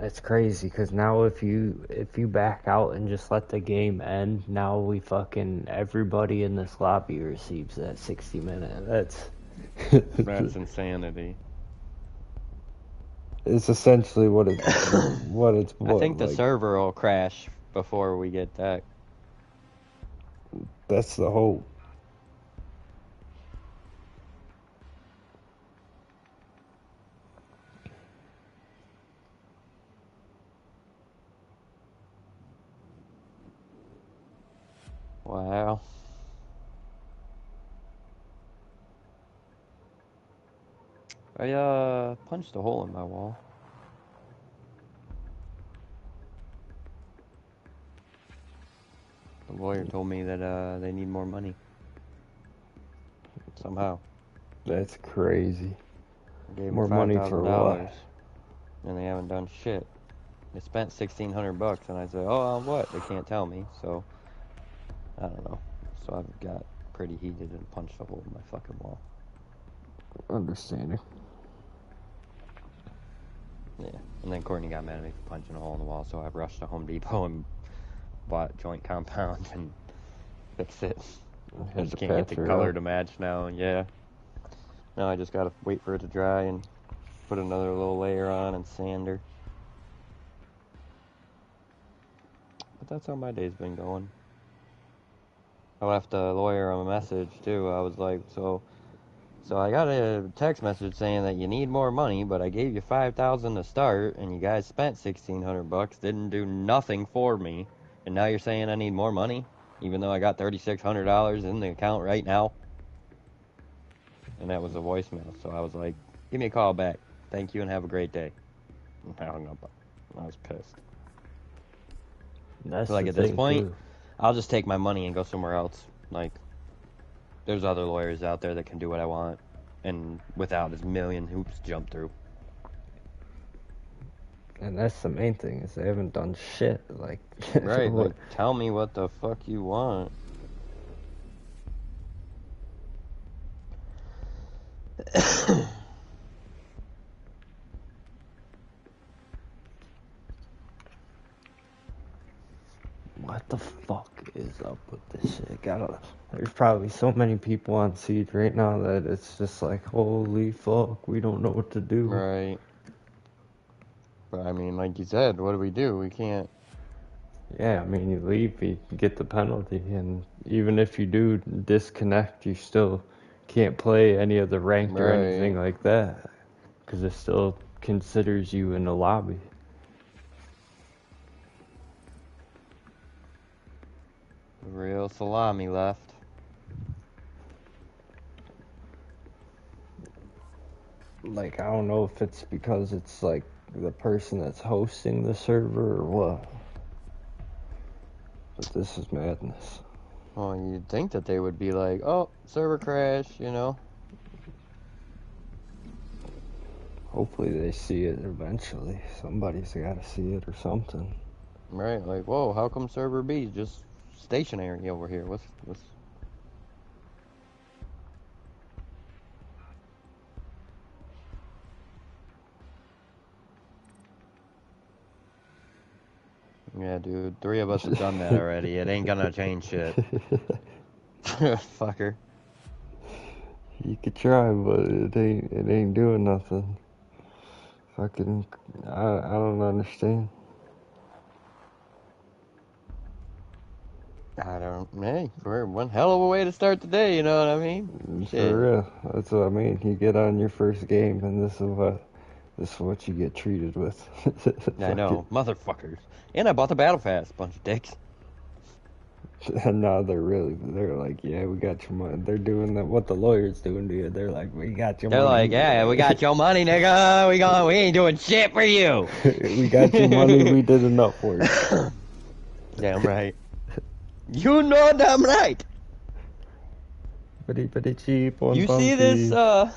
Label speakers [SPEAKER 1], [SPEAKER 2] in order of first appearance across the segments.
[SPEAKER 1] It's crazy because now if you back out and just let the game end, now we fucking everybody in this lobby receives that 60 minute.
[SPEAKER 2] That's insanity.
[SPEAKER 1] It's essentially what it's
[SPEAKER 2] I think the
[SPEAKER 1] like.
[SPEAKER 2] server will crash before we get that.
[SPEAKER 1] That's the hope.
[SPEAKER 2] Wow. I punched a hole in my wall. The lawyer told me that they need more money. Somehow.
[SPEAKER 1] That's crazy.
[SPEAKER 2] I gave them
[SPEAKER 1] More money for what?
[SPEAKER 2] $5,000 and they haven't done shit. They spent $1,600 and I said, "Oh, on what?" They can't tell me, so I don't know. So I've got pretty heated and punched a hole in my fucking wall.
[SPEAKER 1] Understanding.
[SPEAKER 2] Yeah. And then Courtney got mad at me for punching a hole in the wall, so I rushed to Home Depot and bought joint compound and fixed it. I just can't get the color to match now. Yeah. Now I just gotta wait for it to dry and put another little layer on and sand her. But that's how my day's been going. I left a lawyer a message too. I was like, so I got a text message saying that you need more money, but I gave you $5,000 to start, and you guys spent $1,600, didn't do nothing for me, and now you're saying I need more money, even though I got $3,600 in the account right now. And that was a voicemail. So I was like, give me a call back. Thank you and have a great day. And I hung up. I was pissed.
[SPEAKER 1] That's
[SPEAKER 2] Like
[SPEAKER 1] the
[SPEAKER 2] at this
[SPEAKER 1] thing
[SPEAKER 2] point,
[SPEAKER 1] too.
[SPEAKER 2] I'll just take my money and go somewhere else. Like, there's other lawyers out there that can do what I want, and without as million hoops jumped through.
[SPEAKER 1] And that's the main thing is they haven't done shit. Like,
[SPEAKER 2] Right,
[SPEAKER 1] what?
[SPEAKER 2] like, tell me what the fuck you want.
[SPEAKER 1] What the fuck is up with this shit? There's probably so many people on Siege right now that it's just like, holy fuck, we don't know what to do.
[SPEAKER 2] Right. But I mean, like you said, what do? We can't.
[SPEAKER 1] Yeah, I mean, you leave, you get the penalty, and even if you do disconnect, you still can't play any of the ranked or
[SPEAKER 2] Right.
[SPEAKER 1] anything like that, because it still considers you in the lobby.
[SPEAKER 2] Real salami left.
[SPEAKER 1] Like, I don't know if it's because it's like the person that's hosting the server or what, but this is madness.
[SPEAKER 2] Well, you'd think that they would be like, oh, server crash, you know?
[SPEAKER 1] Hopefully they see it eventually. Somebody's got to see it or something.
[SPEAKER 2] Right, like, whoa, how come server B is just stationary over here? What's... Yeah, dude, 3 of us have done that already. It ain't gonna change shit. Fucker.
[SPEAKER 1] You could try, but it ain't doing nothing. Fucking, I don't understand.
[SPEAKER 2] I don't... Hey, for one hell of a way to start the day, you know what I mean?
[SPEAKER 1] For
[SPEAKER 2] Shit.
[SPEAKER 1] real, that's what I mean. You get on your first game, and this is what you get treated with.
[SPEAKER 2] I
[SPEAKER 1] Fucking,
[SPEAKER 2] know, motherfuckers. And I bought the Battle Pass, bunch of dicks.
[SPEAKER 1] and now they're like, yeah, we got your money. They're doing that. What the lawyers doing to you? They're like, we got your
[SPEAKER 2] They're
[SPEAKER 1] money.
[SPEAKER 2] like, yeah, we got your money, nigga. We ain't doing shit for you.
[SPEAKER 1] We got your money. We did enough work.
[SPEAKER 2] Damn right. You know damn right.
[SPEAKER 1] Pretty cheap on
[SPEAKER 2] You see this,
[SPEAKER 1] Bumpy.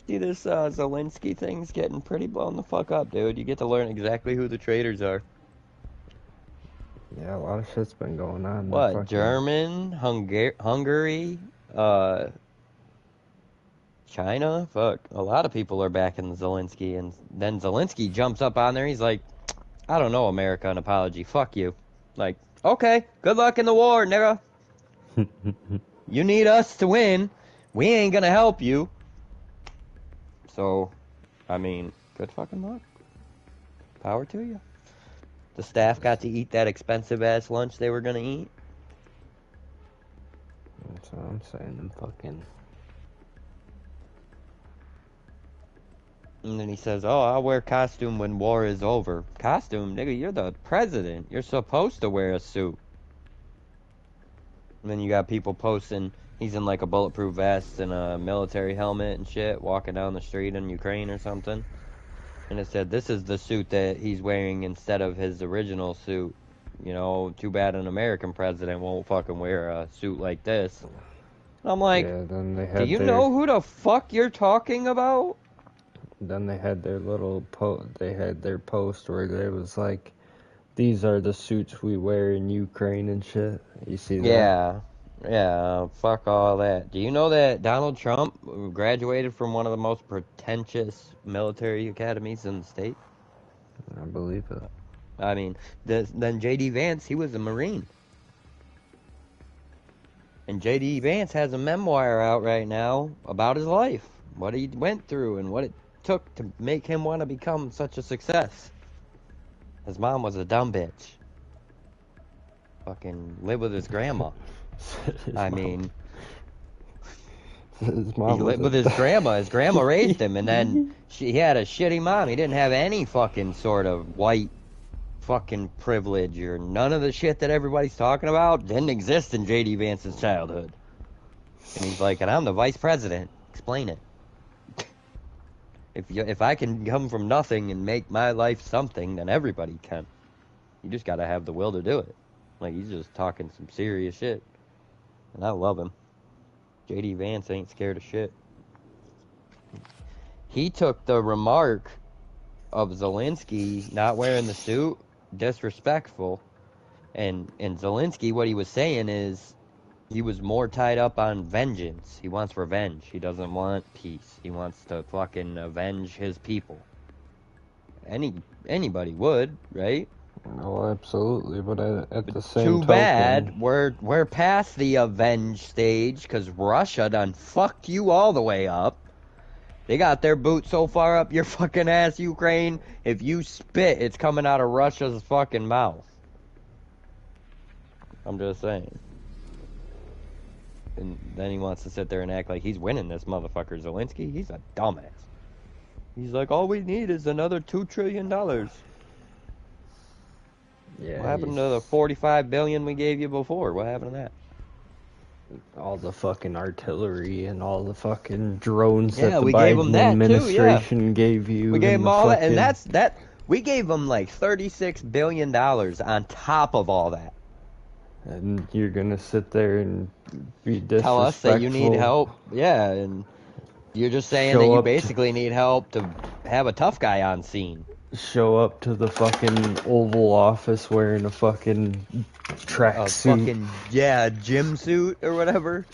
[SPEAKER 2] Zelensky thing's getting pretty blown the fuck up, dude. You get to learn exactly who the traitors are.
[SPEAKER 1] Yeah, a lot of shit's been going on.
[SPEAKER 2] What? German, Hungary, uh, China? Fuck. A lot of people are backing Zelensky, and then Zelensky jumps up on there. He's like, I don't know, America, an apology. Fuck you. Like, okay, good luck in the war, nigga. You need us to win. We ain't gonna help you. So, I mean, good fucking luck. Power to you. The staff got to eat that expensive ass lunch they were gonna eat.
[SPEAKER 1] That's what I'm saying. Them fucking.
[SPEAKER 2] And then he says, "Oh, I'll wear costume when war is over." Costume, nigga, you're the president. You're supposed to wear a suit. And then you got people posting he's in like a bulletproof vest and a military helmet and shit, walking down the street in Ukraine or something. And it said, this is the suit that he's wearing instead of his original suit. You know, too bad an American president won't fucking wear a suit like this. And I'm like,
[SPEAKER 1] Yeah, then they had
[SPEAKER 2] do you
[SPEAKER 1] their,
[SPEAKER 2] know who the fuck you're talking about?
[SPEAKER 1] Then they had their they had their post where they was like, these are the suits we wear in Ukraine and shit. You see that?
[SPEAKER 2] Yeah, fuck all that. Do you know that Donald Trump graduated from one of the most pretentious military academies in the state?
[SPEAKER 1] I believe it.
[SPEAKER 2] I mean, then J.D. Vance, he was a Marine. And J.D. Vance has a memoir out right now about his life, what he went through and what it took to make him want to become such a success. His mom was a dumb bitch. Fucking lived with his grandma. I mean,
[SPEAKER 1] his
[SPEAKER 2] he
[SPEAKER 1] mom
[SPEAKER 2] lived with his grandma. His grandma raised him, and then he had a shitty mom. He didn't have any fucking sort of white fucking privilege or none of the shit that everybody's talking about didn't exist in J.D. Vance's childhood. And he's like, and I'm the vice president. Explain it. If I can come from nothing and make my life something, then everybody can. You just gotta have the will to do it. Like, he's just talking some serious shit. And I love him. J.D. Vance ain't scared of shit. He took the remark of Zelensky not wearing the suit disrespectful. And Zelensky, what he was saying is he was more tied up on vengeance. He wants revenge. He doesn't want peace. He wants to fucking avenge his people. Anybody would, right?
[SPEAKER 1] Oh, absolutely, but at the same
[SPEAKER 2] Too
[SPEAKER 1] token,
[SPEAKER 2] bad we're past the avenge stage because Russia done fucked you all the way up. They got their boot so far up your fucking ass, Ukraine. If you spit, it's coming out of Russia's fucking mouth. I'm just saying. And then he wants to sit there and act like he's winning this motherfucker, Zelensky. He's a dumbass. He's like, all we need is another $2 trillion.
[SPEAKER 1] yeah,
[SPEAKER 2] What happened to the $45 billion we gave you before? What happened to that?
[SPEAKER 1] all the fucking artillery and all the fucking drones
[SPEAKER 2] Yeah,
[SPEAKER 1] that the
[SPEAKER 2] we gave 'em
[SPEAKER 1] Biden
[SPEAKER 2] that too, yeah.
[SPEAKER 1] administration gave you.
[SPEAKER 2] We gave
[SPEAKER 1] and
[SPEAKER 2] him
[SPEAKER 1] the
[SPEAKER 2] all that, and
[SPEAKER 1] fucking-
[SPEAKER 2] that. We gave him like $36 billion on top of all that.
[SPEAKER 1] And you're gonna sit there and be disrespectful.
[SPEAKER 2] Tell us that you need help. Yeah, and you're just saying
[SPEAKER 1] Show
[SPEAKER 2] that you
[SPEAKER 1] up to-
[SPEAKER 2] basically need help to have a tough guy on scene.
[SPEAKER 1] Show up to the fucking Oval Office wearing a fucking
[SPEAKER 2] A
[SPEAKER 1] tracksuit.
[SPEAKER 2] fucking, yeah, gym suit or whatever.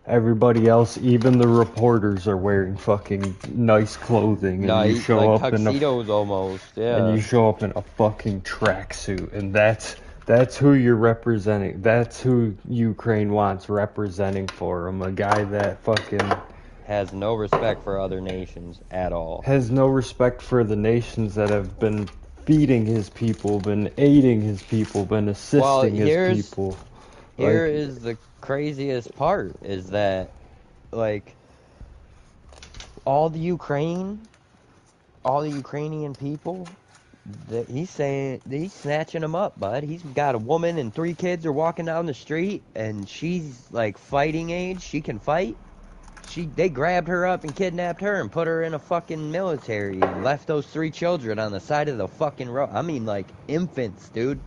[SPEAKER 1] Everybody else, even the reporters, are wearing fucking nice clothing, and you
[SPEAKER 2] Nice,
[SPEAKER 1] show
[SPEAKER 2] like
[SPEAKER 1] up in a
[SPEAKER 2] tuxedos almost, yeah.
[SPEAKER 1] and you show up in a fucking tracksuit, and that's who you're representing. That's who Ukraine wants representing for them. A guy that fucking
[SPEAKER 2] Has no respect for other nations at all.
[SPEAKER 1] has no respect for the nations that have been feeding his people, been aiding his people, been assisting his people.
[SPEAKER 2] Here
[SPEAKER 1] Like-
[SPEAKER 2] is the craziest part, is that, like, all the Ukrainian people, that he's saying, he's snatching them up, bud. He's got a woman and 3 kids are walking down the street, and she's, like, fighting age. She can fight. They grabbed her up and kidnapped her and put her in a fucking military and left those 3 children on the side of the fucking road. I mean, like, infants, dude.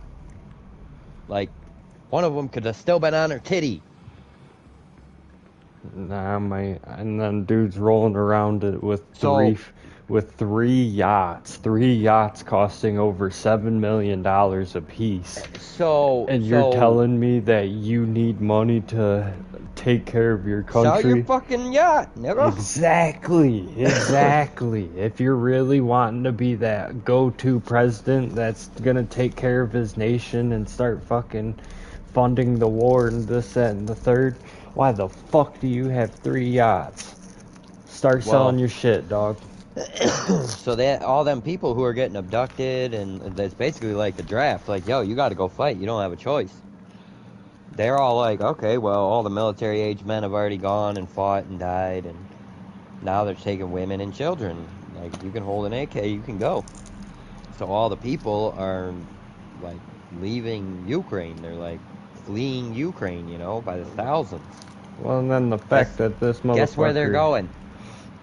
[SPEAKER 2] Like, one of them could have still been on her titty.
[SPEAKER 1] Nah, and then dudes rolling around it with
[SPEAKER 2] So-
[SPEAKER 1] with three yachts costing over $7 million a piece. And you're telling me that you need money to take care of your country?
[SPEAKER 2] Sell your fucking yacht, nigga.
[SPEAKER 1] Exactly. If you're really wanting to be that go-to president that's gonna take care of his nation and start fucking funding the war and this, that, and the third, why the fuck do you have three yachts? Start selling your shit, dog.
[SPEAKER 2] So that all them people who are getting abducted, and that's basically like the draft. Like, yo, you got to go fight. You don't have a choice. They're all like, okay, well, all the military-age men have already gone and fought and died, and now they're taking women and children. Like, you can hold an AK, you can go. So all the people are like leaving Ukraine. They're like fleeing Ukraine, you know, by the thousands.
[SPEAKER 1] Well, and then the fact that this motherfucker...
[SPEAKER 2] Guess where they're going?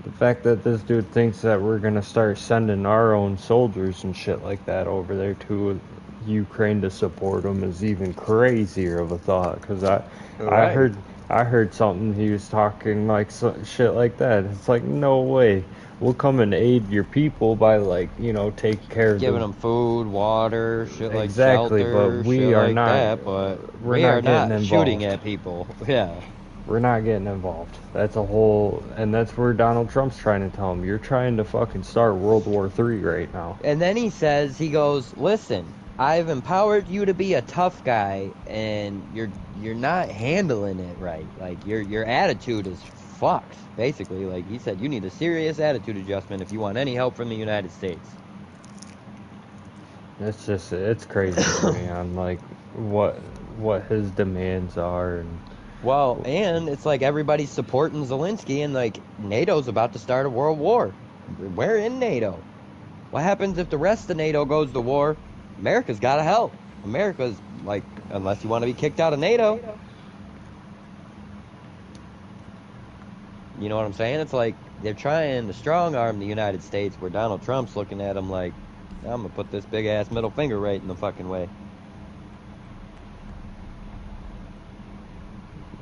[SPEAKER 1] The fact that this dude thinks that we're gonna start sending our own soldiers and shit like that over there to Ukraine to support them is even crazier of a thought. Cause I heard something, he was talking like shit like that. It's like, no way. We'll come and aid your people by, like, you know, taking care of
[SPEAKER 2] giving them food, water, shit like
[SPEAKER 1] exactly,
[SPEAKER 2] shelter,
[SPEAKER 1] but we
[SPEAKER 2] shit
[SPEAKER 1] are
[SPEAKER 2] like
[SPEAKER 1] not.
[SPEAKER 2] That, but
[SPEAKER 1] we are not
[SPEAKER 2] shooting at people. Yeah.
[SPEAKER 1] We're not getting involved. That's a whole, and that's where Donald Trump's trying to tell him. You're trying to fucking start World War III right now.
[SPEAKER 2] And then he goes, listen, I've empowered you to be a tough guy, and you're not handling it right. Like, your attitude is fucked, basically. Like, he said, you need a serious attitude adjustment if you want any help from the United States.
[SPEAKER 1] It's crazy to me on, like, what his demands are, and...
[SPEAKER 2] Well, and it's like everybody's supporting Zelensky, and like NATO's about to start a world war. We're in NATO. What happens if the rest of NATO goes to war? America's got to help. America's like, unless you want to be kicked out of NATO. You know what I'm saying? It's like they're trying to strong arm the United States, where Donald Trump's looking at them like, I'm going to put this big ass middle finger right in the fucking way.